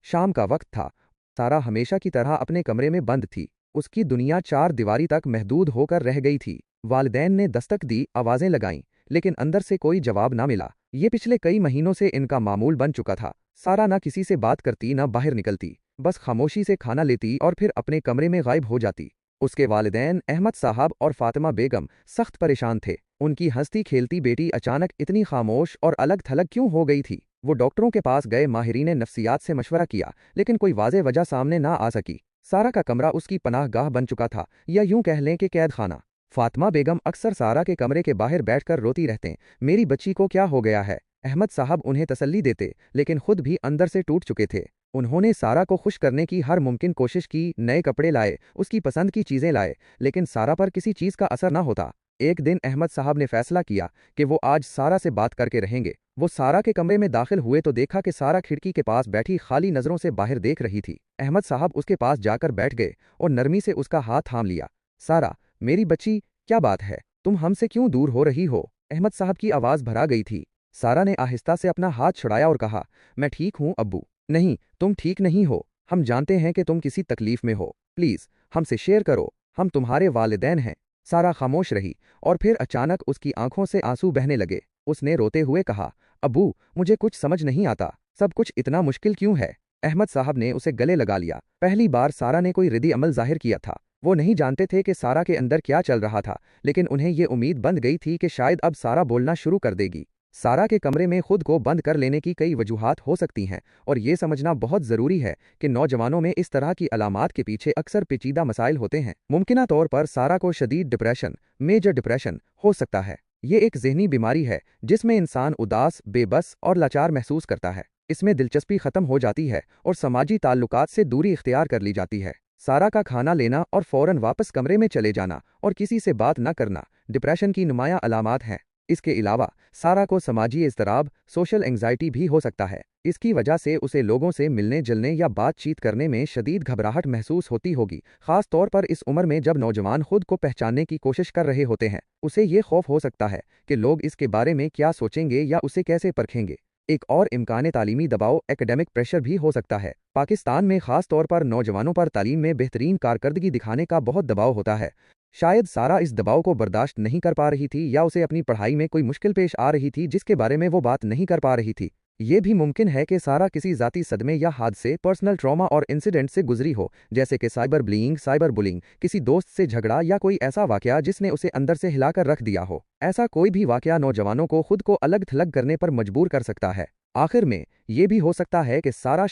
शाम का वक्त था। सारा हमेशा की तरह अपने कमरे में बंद थी। उसकी दुनिया चार दीवारी तक महदूद होकर रह गई थी। वालिदैन ने दस्तक दी, आवाजें लगाईं, लेकिन अंदर से कोई जवाब ना मिला। ये पिछले कई महीनों से इनका मामूल बन चुका था। सारा ना किसी से बात करती, ना बाहर निकलती, बस खामोशी से खाना लेती और फिर अपने कमरे में गायब हो जाती। उसके वालिदैन अहमद साहब और फातिमा बेगम सख्त परेशान थे। उनकी हंसती खेलती बेटी अचानक इतनी खामोश और अलग थलग क्यों हो गई थी। वो डॉक्टरों के पास गए, माहिरीन नफ्सियात से मशवरा किया, लेकिन कोई वाज़ेह वजह सामने ना आ सकी। सारा का कमरा उसकी पनाहगाह बन चुका था, या यूं कह लें कि कैद खाना। फातिमा बेगम अक्सर सारा के कमरे के बाहर बैठकर रोती रहते, मेरी बच्ची को क्या हो गया है। अहमद साहब उन्हें तसल्ली देते, लेकिन खुद भी अंदर से टूट चुके थे। उन्होंने सारा को खुश करने की हर मुमकिन कोशिश की, नए कपड़े लाए, उसकी पसंद की चीज़ें लाए, लेकिन सारा पर किसी चीज़ का असर न होता। एक दिन अहमद साहब ने फैसला किया कि वो आज सारा से बात करके रहेंगे। वो सारा के कमरे में दाखिल हुए तो देखा कि सारा खिड़की के पास बैठी खाली नज़रों से बाहर देख रही थी। अहमद साहब उसके पास जाकर बैठ गए और नरमी से उसका हाथ थाम लिया। सारा, मेरी बच्ची, क्या बात है, तुम हमसे क्यों दूर हो रही हो। अहमद साहब की आवाज़ भरा गई थी। सारा ने आहिस्ता से अपना हाथ छुड़ाया और कहा, मैं ठीक हूँ अब्बू। नहीं, तुम ठीक नहीं हो। हम जानते हैं कि तुम किसी तकलीफ में हो। प्लीज़ हमसे शेयर करो, हम तुम्हारे वालिदैन हैं। सारा खामोश रही और फिर अचानक उसकी आंखों से आंसू बहने लगे। उसने रोते हुए कहा, अब्बू, मुझे कुछ समझ नहीं आता, सब कुछ इतना मुश्किल क्यों है। अहमद साहब ने उसे गले लगा लिया। पहली बार सारा ने कोई रिद्दी अमल जाहिर किया था। वो नहीं जानते थे कि सारा के अंदर क्या चल रहा था, लेकिन उन्हें ये उम्मीद बंध गई थी कि शायद अब सारा बोलना शुरू कर देगी। सारा के कमरे में खुद को बंद कर लेने की कई वजूहात हो सकती हैं, और ये समझना बहुत ज़रूरी है कि नौजवानों में इस तरह की अलामात के पीछे अक्सर पेचीदा मसाइल होते हैं। मुमकिना तौर पर सारा को शदीद डिप्रेशन, मेजर डिप्रेशन हो सकता है। ये एक ज़हनी बीमारी है जिसमें इंसान उदास, बेबस और लाचार महसूस करता है। इसमें दिलचस्पी ख़त्म हो जाती है और समाजी ताल्लुकात से दूरी इख्तियार कर ली जाती है। सारा का खाना लेना और फ़ौरन वापस कमरे में चले जाना और किसी से बात न करना डिप्रेशन की नुमायाँ अलामात हैं। इसके अलावा सारा को समाजी इज़्तिराब, सोशल एंग्जाइटी भी हो सकता है। इसकी वजह से उसे लोगों से मिलने जुलने या बातचीत करने में शदीद घबराहट महसूस होती होगी, ख़ास तौर पर इस उम्र में जब नौजवान खुद को पहचानने की कोशिश कर रहे होते हैं। उसे ये खौफ हो सकता है कि लोग इसके बारे में क्या सोचेंगे या उसे कैसे परखेंगे। एक और इम्कान तालीमी दबाव, एकेडमिक प्रेशर भी हो सकता है। पाकिस्तान में ख़ास तौर पर नौजवानों पर तालीम में बेहतरीन कारकर्दगी दिखाने का बहुत दबाव होता है। शायद सारा इस दबाव को बर्दाश्त नहीं कर पा रही थी, या उसे अपनी पढ़ाई में कोई मुश्किल पेश आ रही थी जिसके बारे में वो बात नहीं कर पा रही थी। ये भी मुमकिन है कि सारा किसी ज़ाती सदमे या हादसे, पर्सनल ट्रॉमा और इंसिडेंट से गुजरी हो, जैसे कि साइबर बुलिंग, किसी दोस्त से झगड़ा या कोई ऐसा वाकया जिसने उसे अंदर से हिलाकर रख दिया हो। ऐसा कोई भी वाकया नौजवानों को खुद को अलग थलग करने पर मजबूर कर सकता है। आखिर में ये भी हो सकता है कि सारा